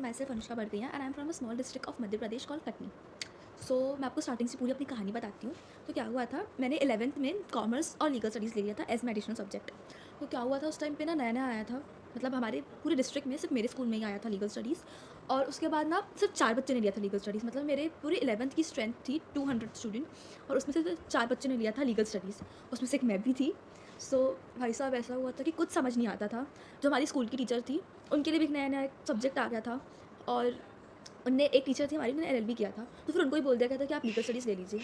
myself Anushka Bardenia and I am from a small district of Madhya Pradesh called Katni. सो मैं आपको starting से पूरी अपनी कहानी बताती हूँ। तो क्या हुआ था, मैंने 11th में कॉमर्स और लीगल स्टडीज़ ले लिया था एज़ एडिशनल सब्जेक्ट। तो क्या हुआ था उस टाइम पे ना, नया-नया आया था, मतलब हमारे पूरे डिस्ट्रिक्ट में सिर्फ मेरे स्कूल में ही आया था लीगल स्टडीज़। और उसके बाद ना सिर्फ 4 बच्चे ने लिया था लीगल स्टडीज़। मतलब मेरे पूरी 11th की स्ट्रेंथ थी 200 स्टूडेंट और उसमें से सिर्फ 4 बच्चों ने लिया था लीगल स्टडीज़, उसमें से एक मैं भी थी। सो भाई साहब ऐसा हुआ था कि कुछ समझ नहीं आता था। जो हमारी स्कूल की टीचर थी, उनके लिए भी एक नया-नया एक सब्जेक्ट आ गया था और उनने एक टीचर थी हमारी, उन्होंने एलएलबी किया था, तो फिर उनको ही बोल दिया गया था कि आप लीगल स्टडीज़ ले लीजिए।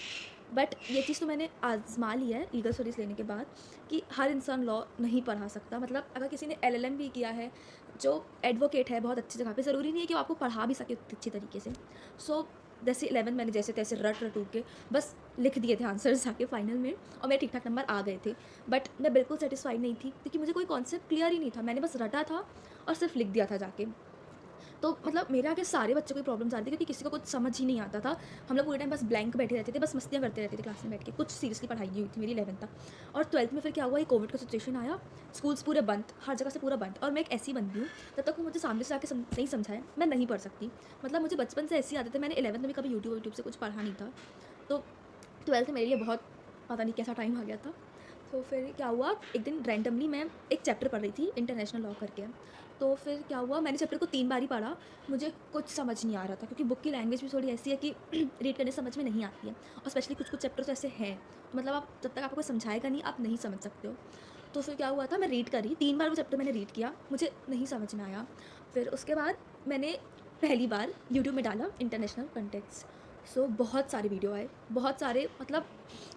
बट ये चीज़ तो मैंने आज़मा ली है लीगल स्टडीज़ लेने के बाद कि हर इंसान लॉ नहीं पढ़ा सकता। मतलब अगर किसी ने एलएलएम भी किया है, जो एडवोकेट है बहुत अच्छी जगह पे, ज़रूरी नहीं है कि वो आपको पढ़ा भी सके उतनी अच्छी तरीके से। सो जैसे 11 मैंने जैसे तैसे रट के बस लिख दिए थे आंसर्स जाके फाइनल में और मेरे ठीक ठाक नंबर आ गए थे। बट मैं बिल्कुल सेटिस्फाइड नहीं थी क्योंकि मुझे कोई कॉन्सेप्ट क्लियर ही नहीं था। मैंने बस रटा था और सिर्फ लिख दिया था जाके। तो मतलब मेरे आगे सारे बच्चों को प्रॉब्लम्स आ रही थी क्योंकि किसी को कुछ समझ ही नहीं आता था। हम लोग पूरे टाइम बस ब्लैंक बैठे रहते थे, बस मस्तियाँ करते रहते थे क्लास में बैठ के। कुछ सीरियसली पढ़ाई नहीं हुई थी मेरी 11th तक। और 12th में फिर क्या हुआ, ये कोविड का सिचुएशन आया, स्कूल्स पूरे बंद, हर जगह से पूरा बंद। और मैं एक ऐसी बंदी हूँ, तब तक वो मुझे सामने से आके नहीं समझाए मैं नहीं पढ़ सकती। मतलब मुझे बचपन से ऐसी आदत है, मैंने 11th में भी कभी यूट्यूब से कुछ पढ़ा नहीं था। तो 12th मेरे लिए बहुत पता नहीं कैसा टाइम आ गया था। तो फिर क्या हुआ, एक दिन रैंडमली मैं एक चैप्टर पढ़ रही थी इंटरनेशनल लॉ करके। तो फिर क्या हुआ, मैंने चैप्टर को 3 बार ही पढ़ा, मुझे कुछ समझ नहीं आ रहा था क्योंकि बुक की लैंग्वेज भी थोड़ी ऐसी है कि रीड करने समझ में नहीं आती है। और स्पेशली कुछ कुछ चैप्टर्स ऐसे हैं, तो मतलब आप जब तक आपको कोई समझाएगा नहीं, आप नहीं समझ सकते हो। तो फिर क्या हुआ था, मैं रीड करी 3 बार वो चैप्टर मैंने रीड किया, मुझे नहीं समझ में आया। फिर उसके बाद मैंने पहली बार यूट्यूब में डाला इंटरनेशनल कॉन्टेक्स्ट। सो बहुत सारे वीडियो आए, बहुत सारे, मतलब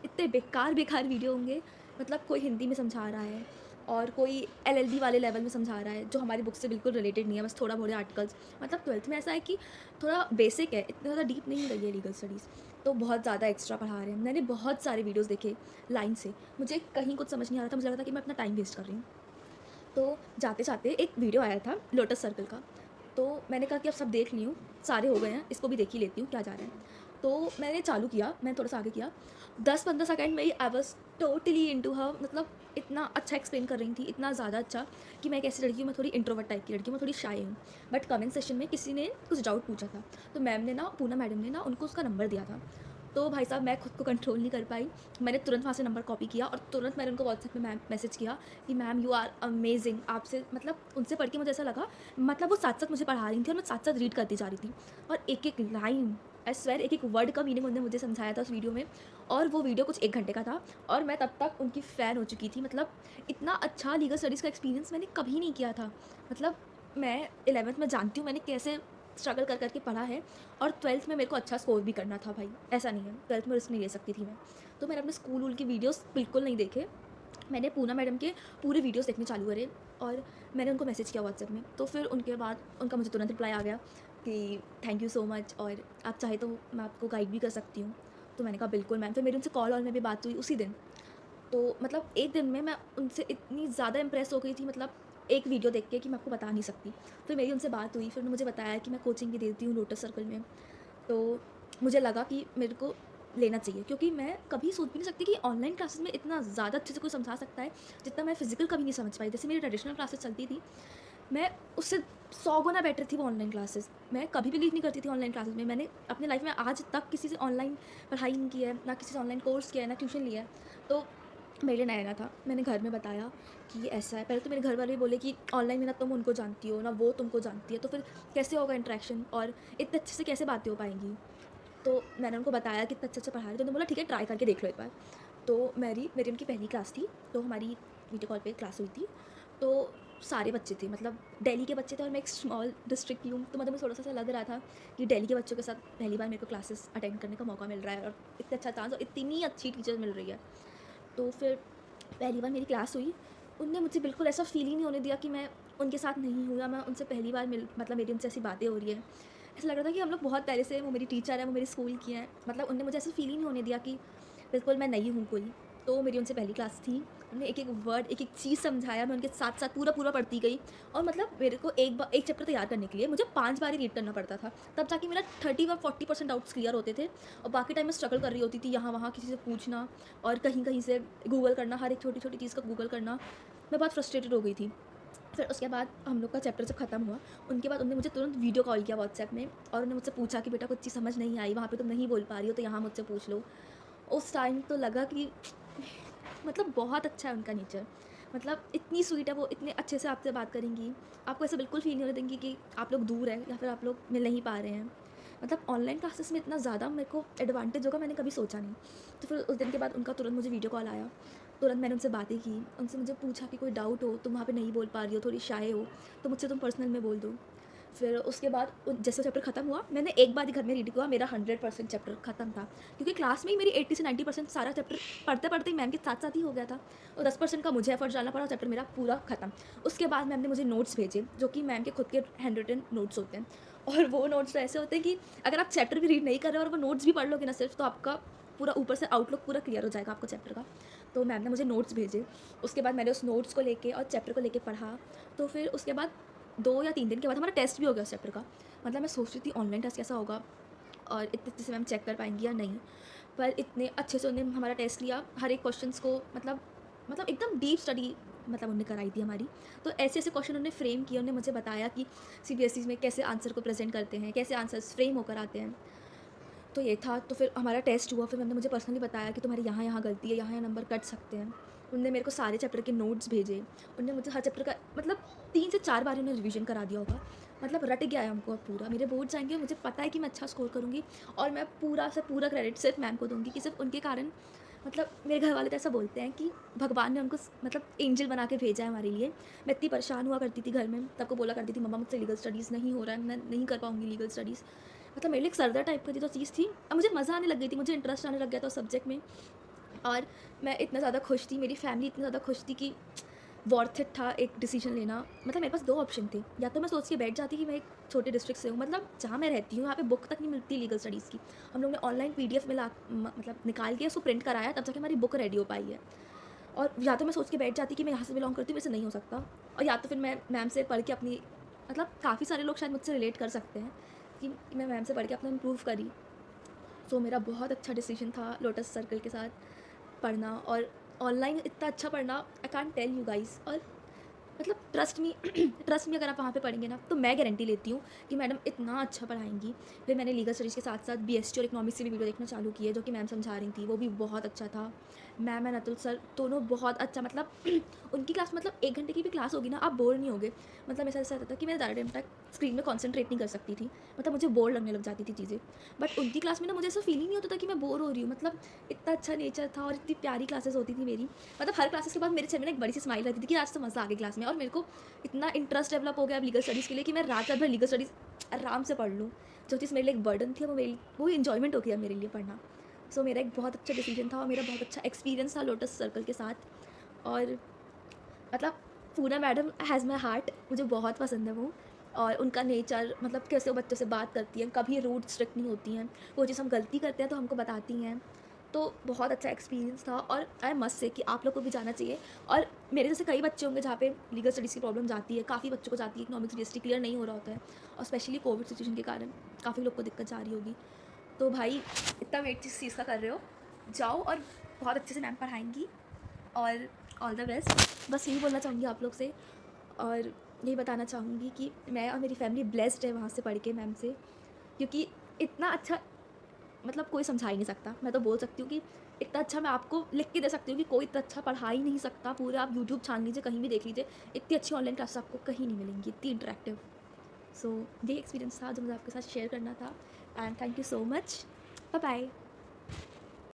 इतने बेकार वीडियो होंगे। मतलब कोई हिंदी में समझा रहा है और कोई एलएलबी वाले लेवल में समझा रहा है जो हमारी बुक से बिल्कुल रिलेटेड नहीं है, बस थोड़ा बहुत आर्टिकल्स। मतलब 12th में ऐसा है कि थोड़ा बेसिक है, इतना ज़्यादा डीप नहीं गई है लीगल स्टडीज़, तो बहुत ज़्यादा एक्स्ट्रा पढ़ा रहे हैं। मैंने बहुत सारे वीडियोज़ देखे लाइन से, मुझे कहीं कुछ समझ नहीं आ रहा था, मुझे लग रहा था कि मैं अपना टाइम वेस्ट कर रही हूँ। तो जाते-जाते एक वीडियो आया था लोटस सर्कल का, तो मैंने कहा कि अब सब देख ली हूँ, सारे हो गए हैं, इसको भी देख ही लेती हूँ क्या जा रहा है। तो मैंने चालू किया, मैंने थोड़ा-सा आगे किया, 10-15 सेकंड में ही I was totally into her. मतलब इतना अच्छा एक्सप्लेन कर रही थी, इतना ज़्यादा अच्छा कि मैं एक ऐसी लड़की हूँ, मैं थोड़ी इंट्रोवर्ट टाइप की लड़की हूँ, मैं थोड़ी शाय हूँ। बट कमेंट सेक्शन में किसी ने कुछ डाउट पूछा था, तो मैम ने ना, पूनम मैडम ने ना उनको उसका नंबर दिया था। तो भाई साहब मैं खुद को कंट्रोल नहीं कर पाई, मैंने तुरंत वहाँ से नंबर कॉपी किया और तुरंत मैंने उनको व्हाट्सएप में मैसेज किया कि मैम यू आर अमेजिंग। आपसे मतलब उनसे पढ़ के मुझे ऐसा लगा, मतलब वो साथ-साथ मुझे पढ़ा रही थी और मैं साथ-साथ रीड करती जा रही थी। और एक-एक लाइन, आई स्वेयर एक-एक वर्ड का मीनिंग उन्होंने मुझे समझाया था उस वीडियो में। और वो वीडियो कुछ 1 घंटे का था और मैं तब तक उनकी फ़ैन हो चुकी थी। मतलब इतना अच्छा लीगल स्टडीज़ का एक्सपीरियंस मैंने कभी नहीं किया था। मतलब मैं 11th में जानती हूँ मैंने कैसे स्ट्रगल कर के पढ़ा है और 12th में मेरे को अच्छा स्कोर भी करना था भाई, ऐसा नहीं है। 12th में रिस्क नहीं ले सकती थी मैं। तो मैंने अपने स्कूल वूल के वीडियोज़ बिल्कुल नहीं देखे। मैंने पूनम मैडम के पूरे वीडियोज़ देखने चालू करे और मैंने उनको मैसेज किया व्हाट्सएप में। तो फिर उनके बाद उनका मुझे तुरंत रिप्लाई आ गया कि थैंक यू सो मच और आप चाहे तो मैं आपको गाइड भी कर सकती हूँ। तो मैंने कहा बिल्कुल मैम। फिर मेरी उनसे कॉल में भी बात हुई उसी दिन। तो मतलब एक दिन में मैं उनसे इतनी ज़्यादा इम्प्रेस हो गई थी, मतलब एक वीडियो देख के, कि मैं आपको बता नहीं सकती। फिर मेरी उनसे बात हुई, फिर उन्होंने मुझे बताया कि मैं कोचिंग भी देती हूँ लोटस सर्कल में। तो मुझे लगा कि मेरे को लेना चाहिए क्योंकि मैं कभी सोच भी नहीं सकती कि ऑनलाइन क्लासेस में इतना ज़्यादा अच्छे से कोई समझा सकता है, जितना मैं फिज़िकल कभी नहीं समझ पाई। जैसे मेरी ट्रेडिशनल क्लासेस चलती थी, मैं उससे 100 गुना बेटर थी वो ऑनलाइन क्लासेस। मैं कभी बिलीव नहीं करती थी ऑनलाइन क्लासेस में। मैंने अपनी लाइफ में आज तक किसी से ऑनलाइन पढ़ाई नहीं की है, ना किसी से ऑनलाइन कोर्स किया है, ना ट्यूशन लिया है। तो मेरे लिए नया-नया था। मैंने घर में बताया कि ये ऐसा है। पहले तो मेरे घर वाले बोले कि ऑनलाइन में ना तुम उनको जानती हो, ना वो तुमको जानती है, तो फिर कैसे होगा इंटरेक्शन और इतने अच्छे से कैसे बातें हो पाएँगी? तो मैंने उनको बताया कि इतना अच्छा-अच्छा पढ़ा रहे हैं, तो उन्होंने बोला ठीक है ट्राई करके देख लो एक बार। तो मेरी मेरी उनकी पहली क्लास थी, तो हमारी वीडियो कॉल पे क्लास हुई थी। तो सारे बच्चे थे, मतलब दिल्ली के बच्चे थे और मैं एक स्मॉल डिस्ट्रिक्ट की हूँ, तो मतलब मुझे थोड़ा-सा ऐसा लग रहा था कि दिल्ली के बच्चों के साथ पहली बार मेरे को क्लासेस अटेंड करने का मौका मिल रहा है और इतना अच्छा चांस और इतनी अच्छी टीचर मिल रही है। तो फिर पहली बार मेरी क्लास हुई, उनने मुझे बिल्कुल ऐसा फ़ील ही नहीं होने दिया कि मैं उनके साथ नहीं हूँ या मैं उनसे पहली बार मतलब मेरी उनसे ऐसी बातें हो रही है। ऐसा लग रहा था कि हम लोग बहुत पहले से, वो मेरी टीचर है, वो मेरे स्कूल की हैं। मतलब उनने मुझे ऐसा फ़ील ही नहीं होने दिया कि बिल्कुल मैं नई हूँ कोई। तो मेरी उनसे पहली क्लास थी। उन्होंने एक-एक वर्ड, एक-एक चीज़ समझाया, मैं उनके साथ-साथ पूरा-पूरा पढ़ती गई और मतलब मेरे को एक चैप्टर तैयार करने के लिए मुझे 5 बार ही रीड करना पड़ता था। तब जाके मेरा 30 व 40% डाउट्स क्लियर होते थे और बाकी टाइम मैं स्ट्रगल कर रही होती थी, यहाँ-वहाँ किसी से पूछना और कहीं-कहीं से गूगल करना, हर एक छोटी-छोटी चीज़ का गूगल करना। मैं बहुत फ्रस्ट्रेटेड हो गई थी। फिर उसके बाद हम लोग का चैप्टर जब ख़त्म हुआ, उनके बाद उन्होंने मुझे तुरंत वीडियो कॉल किया व्हाट्सएप में, और उन्होंने मुझसे पूछा कि बेटा कुछ चीज़ समझ नहीं आई, वहाँ पे तुम नहीं बोल पा रही हो तो यहाँ मुझसे पूछ लो। उस टाइम तो लगा कि मतलब बहुत अच्छा है उनका नेचर, मतलब इतनी स्वीट है वो, इतने अच्छे से आपसे बात करेंगी, आपको ऐसा बिल्कुल फ़ील नहीं होने देंगी कि आप लोग दूर हैं या फिर आप लोग मिल नहीं पा रहे हैं। मतलब ऑनलाइन क्लासेस में इतना ज़्यादा मेरे को एडवांटेज होगा मैंने कभी सोचा नहीं। तो फिर उस दिन के बाद उनका तुरंत मुझे वीडियो कॉल आया, तुरंत मैंने उनसे बातें की, उनसे मुझे पूछा कि कोई डाउट हो, तुम वहाँ पे नहीं बोल पा रही हो, थोड़ी शाय हो, तो मुझसे तुम पर्सनल में बोल दो। फिर उसके बाद जैसे चैप्टर ख़त्म हुआ, मैंने एक बार ही घर में रीड किया, मेरा 100% चैप्टर ख़त्म था, क्योंकि क्लास में ही मेरी 80 से 90% सारा चैप्टर पढ़ते पढ़ते ही मैम के साथ साथ ही हो गया था, और 10% का मुझे एफर्ट डालना पड़ा, चैप्टर मेरा पूरा ख़त्म। उसके बाद मैम ने मुझे नोट्स भेजे, जो कि मैम के खुद के हैंड रिटन नोट्स होते हैं, और वो नोट्स तो ऐसे होते हैं कि अगर आप चैप्टर भी रीड नहीं कर रहे हो और वो नोट्स भी पढ़ लोगे ना सिर्फ, तो आपका पूरा ऊपर से आउटलुक पूरा क्लियर हो जाएगा आपको चैप्टर का। तो मैम ने मुझे नोट्स भेजे, उसके बाद मैंने उस नोट्स को लेके और चैप्टर को लेके पढ़ा। तो फिर उसके बाद 2 या 3 दिन के बाद हमारा टेस्ट भी हो गया उस चैप्टर का। मतलब मैं सोच रही थी ऑनलाइन टेस्ट कैसा होगा और इतने अच्छे से मैम चेक कर पाएंगी या नहीं, पर इतने अच्छे से उन्होंने हमारा टेस्ट लिया, हर एक क्वेश्चंस को मतलब एकदम डीप स्टडी मतलब उन्होंने कराई थी हमारी। तो ऐसे ऐसे क्वेश्चन उन्होंने फ्रेम किए, उन्होंने मुझे बताया कि सीबीएसई में कैसे आंसर को प्रेजेंट करते हैं, कैसे आंसर्स फ्रेम होकर आते हैं। तो ये था, तो फिर हमारा टेस्ट हुआ, फिर मैंने मुझे पर्सनली बताया कि तुम्हारे यहाँ यहाँ गलती है, यहाँ यहाँ नंबर कट सकते हैं। उनने मेरे को सारे चैप्टर के नोट्स भेजे, उनने मुझे हर चैप्टर का मतलब 3 से 4 बार उन्होंने रिवीजन करा दिया होगा, मतलब रट गया है हमको अब पूरा। मेरे बोर्ड्स आएंगे, मुझे पता है कि मैं अच्छा स्कोर करूँगी, और मैं पूरा से पूरा क्रेडिट सिर्फ मैम को दूँगी कि सिर्फ उनके कारण, मतलब मेरे घर वाले तो ऐसा बोलते हैं कि भगवान ने उनको मतलब एंजल बना के भेजा है हमारे लिए। मैं इतनी परेशान हुआ करती थी घर में, तब को बोला करती थी मम्मा मुझसे लीगल स्टडीज़ नहीं हो रहा है, मैं नहीं कर पाऊँगी लीगल स्टडीज़। मतलब मेरे लिए एक सरदर्द टाइप की तो चीज़ थी। अब मुझे मज़ा आने लग गई थी, मुझे इंटरेस्ट आने लग गया था उस सब्जेक्ट में, और मैं इतना ज़्यादा खुश थी, मेरी फैमिली इतनी ज़्यादा खुश थी कि वर्थ इट था एक डिसीजन लेना। मतलब मेरे पास 2 ऑप्शन थे, या तो मैं सोच के बैठ जाती कि मैं एक छोटे डिस्ट्रिक्ट से हूँ, मतलब जहाँ मैं रहती हूँ यहाँ पे बुक तक नहीं मिलती लीगल स्टडीज़ की। हम लोग ने ऑनलाइन पीडीएफ में मतलब निकाल के उसको प्रिंट कराया, तब जाके हमारी बुक रेडी हो पाई है। और या तो मैं सोच के बैठ जाती कि मैं यहाँ से बिलोंग करती हूँ, मेरे से नहीं हो सकता, और या तो फिर मैं मैम से पढ़ के अपनी, मतलब काफ़ी सारे लोग शायद मुझसे रिलेट कर सकते हैं कि मैं मैम से पढ़ के अपना इम्प्रूव करी। सो मेरा बहुत अच्छा डिसीजन था लोटस सर्कल के साथ पढ़ना, और ऑनलाइन इतना अच्छा पढ़ना, I can't tell you guys. और मतलब ट्रस्ट मी ट्रस्ट मी, अगर आप वहाँ पे पढ़ेंगे ना, तो मैं गारंटी लेती हूँ कि मैडम इतना अच्छा पढ़ाएंगी। फिर मैंने लीगल स्टडीज़ के साथ साथ बीएसटी और इकोनॉमिक्स से भी वीडियो देखना चालू किए, जो कि मैम समझा रही थी, वो भी बहुत अच्छा था। मैम एंड अतुल सर दोनों बहुत अच्छा, मतलब उनकी क्लास, मतलब 1 घंटे की भी क्लास होगी ना, आप बोर नहीं होगे। मतलब मेरे साथ ऐसा रहता था कि मैं ज़्यादा टाइम तक स्क्रीन में कॉन्सेंट्रेट नहीं कर सकती थी, मतलब मुझे बोर लगने लग जाती थी चीज़ें। बट उनकी क्लास में ना मुझे ऐसा फील ही नहीं होता था कि मैं बोर हो रही हूँ, मतलब इतना अच्छा नेचर था और इतनी प्यारी क्लासेस होती थी मेरी। मतलब हर क्लासेस के बाद मेरे चेहरे में एक बड़ी सी स्माइल रहती थी कि आज तो मज़ा आ गया क्लास में, और मेरे को इतना इंटरेस्ट डेवलप हो गया अब लीगल स्टडीज़ के लिए कि मैं रात रात भर लीगल स्टडीज़ आराम से पढ़ लूँ। जो चीज़ मेरे लिए एक बर्डन थी, वो इन्जॉयमेंट हो गया मेरे लिए पढ़ना। सो मेरा एक बहुत अच्छा डिसीजन था, और मेरा बहुत अच्छा एक्सपीरियंस था लोटस सर्कल के साथ। और मतलब Poonam madam has my heart, मुझे बहुत पसंद है वो, और उनका नेचर, मतलब कैसे वो बच्चों से बात करती हैं, कभी रूड स्ट्रिक्ट नहीं होती हैं, वो चीज़ हम गलती करते हैं तो हमको बताती हैं। तो बहुत अच्छा एक्सपीरियंस था, और आई मस्ट से कि आप लोग को भी जाना चाहिए। और मेरे जैसे कई बच्चे होंगे जहाँ पे लीगल स्टडीज़ की प्रॉब्लम जाती है, काफ़ी बच्चों को जाती है, इकोनॉमिक्स जीएसटी क्लियर नहीं हो रहा होता है, और स्पेशली कोविड सिचुएशन के कारण काफ़ी लोग को दिक्कत जा रही होगी। तो भाई इतना वेट जिस चीज़ का कर रहे हो, जाओ और बहुत अच्छे से मैम पढ़ाएंगी, और ऑल द बेस्ट। बस यही बोलना चाहूँगी आप लोग से, और यही बताना चाहूँगी कि मैं और मेरी फैमिली ब्लेस्ड है वहाँ से पढ़ के मैम से, क्योंकि इतना अच्छा मतलब कोई समझा ही नहीं सकता। मैं तो बोल सकती हूँ कि इतना अच्छा मैं आपको लिख के दे सकती हूँ कि कोई इतना अच्छा पढ़ा ही नहीं सकता। पूरे आप यूट्यूब छान लीजिए, कहीं भी देख लीजिए, इतनी अच्छी ऑनलाइन क्लास आपको कहीं नहीं मिलेंगी, इतनी इंटरेक्टिव। सो ये एक्सपीरियंस था जो मुझे आपके साथ शेयर करना था, and thank you so much. Bye bye.